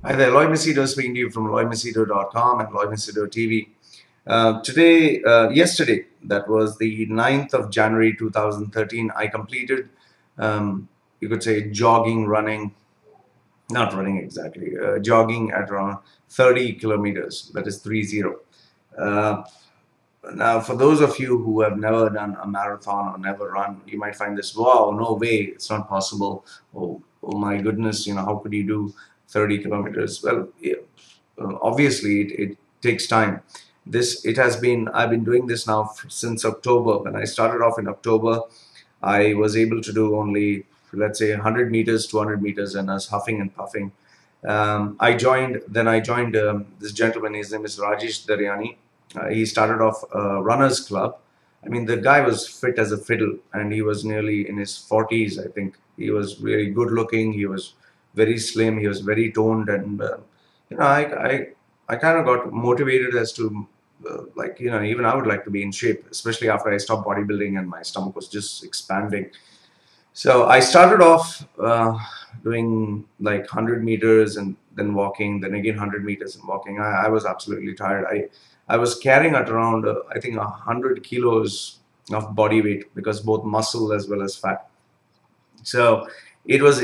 Hi there, Loy Machedo speaking to you from loymachedo.com and Loy Machedo TV. Yesterday, that was the 9th of January 2013, I completed, you could say, jogging, running, not running exactly, jogging at around 30 kilometers, that is 30. Uh, Now, for those of you who have never done a marathon or never run, you might find this, wow, no way, it's not possible. Oh my goodness, how could you do 30 kilometers? Well, yeah, obviously, it takes time. I've been doing this now since October. When I started off in October, I was able to do only, let's say, 100 meters, 200 meters, and I was huffing and puffing. I joined this gentleman. His name is Rajesh Daryani. He started off a runners club. I mean, the guy was fit as a fiddle, and he was nearly in his 40s, I think. He was really good looking. He was very slim. He was very toned, and you know, I kind of got motivated as to even I would like to be in shape, especially after I stopped bodybuilding and my stomach was just expanding. So I started off doing like 100 meters and then walking, then again 100 meters and walking. I was absolutely tired. I was carrying at around, I think, 100 kilos of body weight because both muscle as well as fat. So it was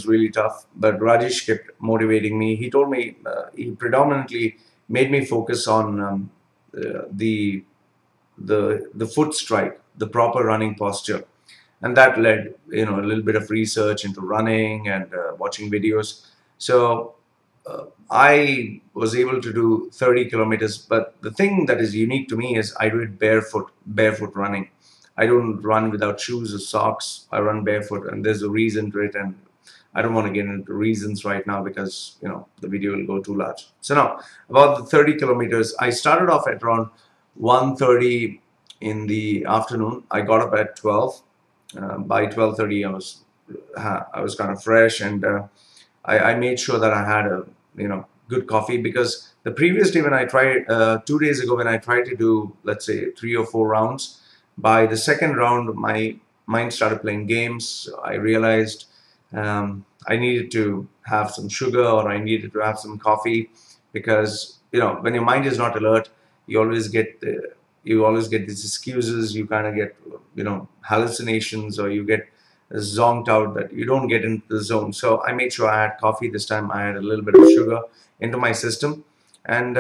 really tough, but Rajesh kept motivating me. He told me, he predominantly made me focus on the the foot strike, the proper running posture, and that led a little bit of research into running and watching videos. So I was able to do 30 kilometers, but the thing that is unique to me is I do it barefoot running. I don't run without shoes or socks. I run barefoot, and there's a reason to it. And I don't want to get into reasons right now because the video will go too large. So now about the 30 kilometers, I started off at around 1:30 in the afternoon. I got up at 12. By 12:30, I was kind of fresh, and I made sure that I had a good coffee, because the previous day when I tried 2 days ago when I tried to do, let's say, 3 or 4 rounds, by the second round my mind started playing games. So I realized I needed to have some sugar, or I needed to have some coffee, because when your mind is not alert, you always get these excuses. You kind of get hallucinations, or you get zonked out, that you don't get into the zone. So I made sure I had coffee this time. I had a little bit of sugar into my system, and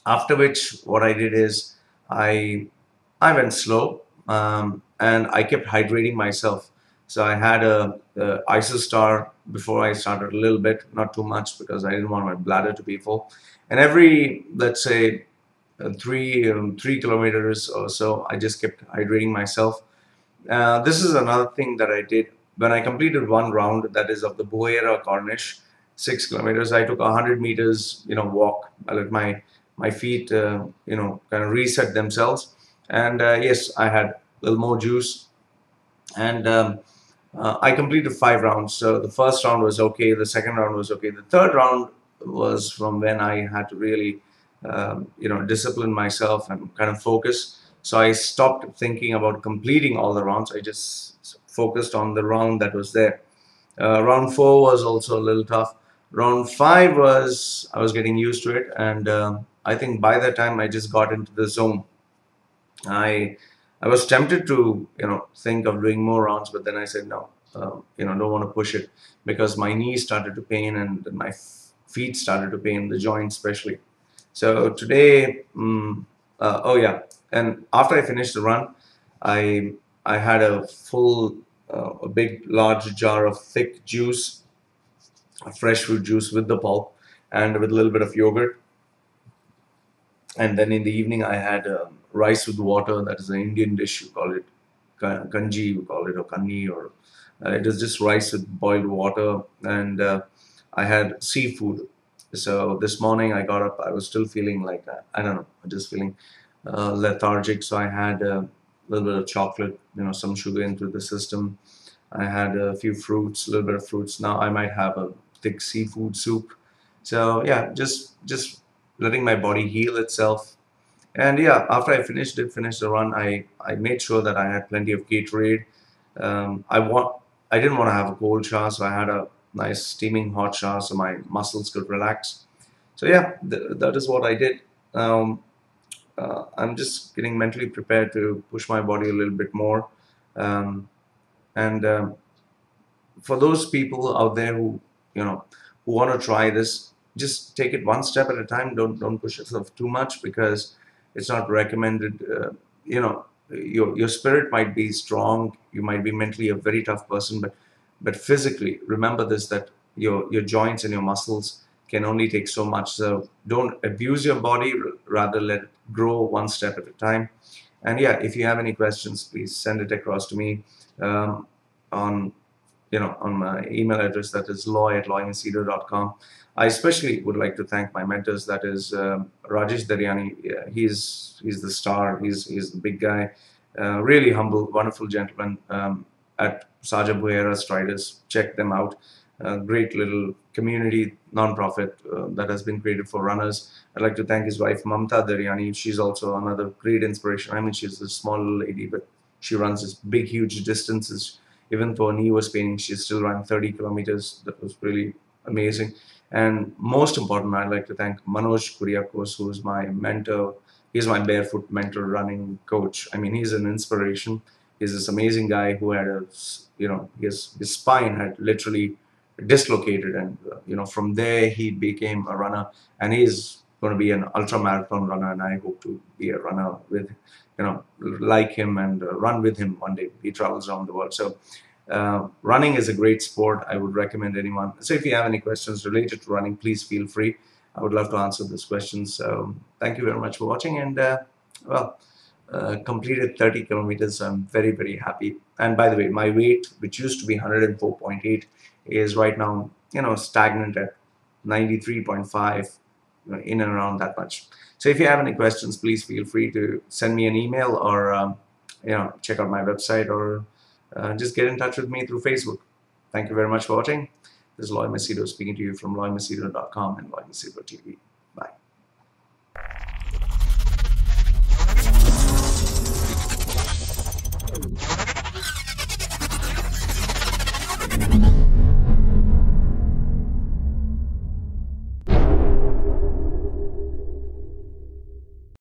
after which what I did is I went slow, and I kept hydrating myself. So I had a Isostar before I started, a little bit, not too much, because I didn't want my bladder to be full. And every, let's say, 3 kilometers or so, I just kept hydrating myself. This is another thing that I did when I completed one round, that is of the Buera Cornish, 6 kilometers. I took 100 meters, walk. I let my feet, kind of reset themselves. And yes, I had a little more juice, and I completed 5 rounds. So the first round was okay, the second round was okay, the third round was from when I had to really, discipline myself and kind of focus. So I stopped thinking about completing all the rounds. I just focused on the round that was there. Round four was also a little tough. Round five was, I was getting used to it, and I think by that time I just got into the zone. I I was tempted to think of doing more rounds, but then I said no. Don't want to push it, because my knees started to pain, and my feet started to pain, the joints especially. So today, oh yeah, and after I finished the run, I I had a big large jar of thick juice, fresh fruit juice with the pulp, and with a little bit of yogurt. And then in the evening, I had rice with water. That is an Indian dish. You call it kanji, you call it, or kanni, or it is just rice with boiled water. And I had seafood. So this morning I got up. I was still feeling like, I don't know, just feeling lethargic. So I had a little bit of chocolate, some sugar into the system. I had a few fruits, a little bit of fruits. Now I might have a thick seafood soup. So yeah, just letting my body heal itself. And yeah, after finished the run, I made sure that I had plenty of Gatorade. I didn't want to have a cold shower, so I had nice steaming hot shower so my muscles could relax. So yeah, that is what I did. Um, I'm just getting mentally prepared to push my body a little bit more. Um, and For those people out there who want to try this, just take it one step at a time. Don't push yourself too much, because it's not recommended. Your spirit might be strong, you might be mentally a very tough person, but physically, remember this, that your joints and your muscles can only take so much. So don't abuse your body, rather let it grow one step at a time. And yeah, if you have any questions, please send it across to me, on on my email address, that is loy@loymachedo.com. I especially would like to thank my mentors, that is Rajesh Daryani. Yeah, he's the star. He's the big guy. Really humble, wonderful gentleman, at Saja Buera Striders. Check them out. Great little community non-profit that has been created for runners. I'd like to thank his wife Mamta Daryani. She's also another great inspiration. I mean, she's a small little lady, but she runs this big, huge distances. Even though her knee was paining, she still ran 30 kilometers. That was really amazing. And most important, I'd like to thank Manoj Kuriakos, who's my mentor. He's my Barefoot mentor running coach. I mean, he's an inspiration. He's this amazing guy who had his spine had literally dislocated, and from there he became a runner, and he's going to be an ultra marathon runner, and I hope to be a runner with like him, and run with him one day. He travels around the world. So running is a great sport. I would recommend anyone. So if you have any questions related to running, please feel free. I would love to answer those questions. So thank you very much for watching, and completed 30 kilometers. So I'm very, very happy. And by the way, my weight, which used to be 104.8, is right now stagnant at 93.5, in and around that much. So if you have any questions, please feel free to send me an email, or check out my website, or just get in touch with me through Facebook. Thank you very much for watching. This is Loy Machedo speaking to you from loymachedo.com and Loy Machedo TV.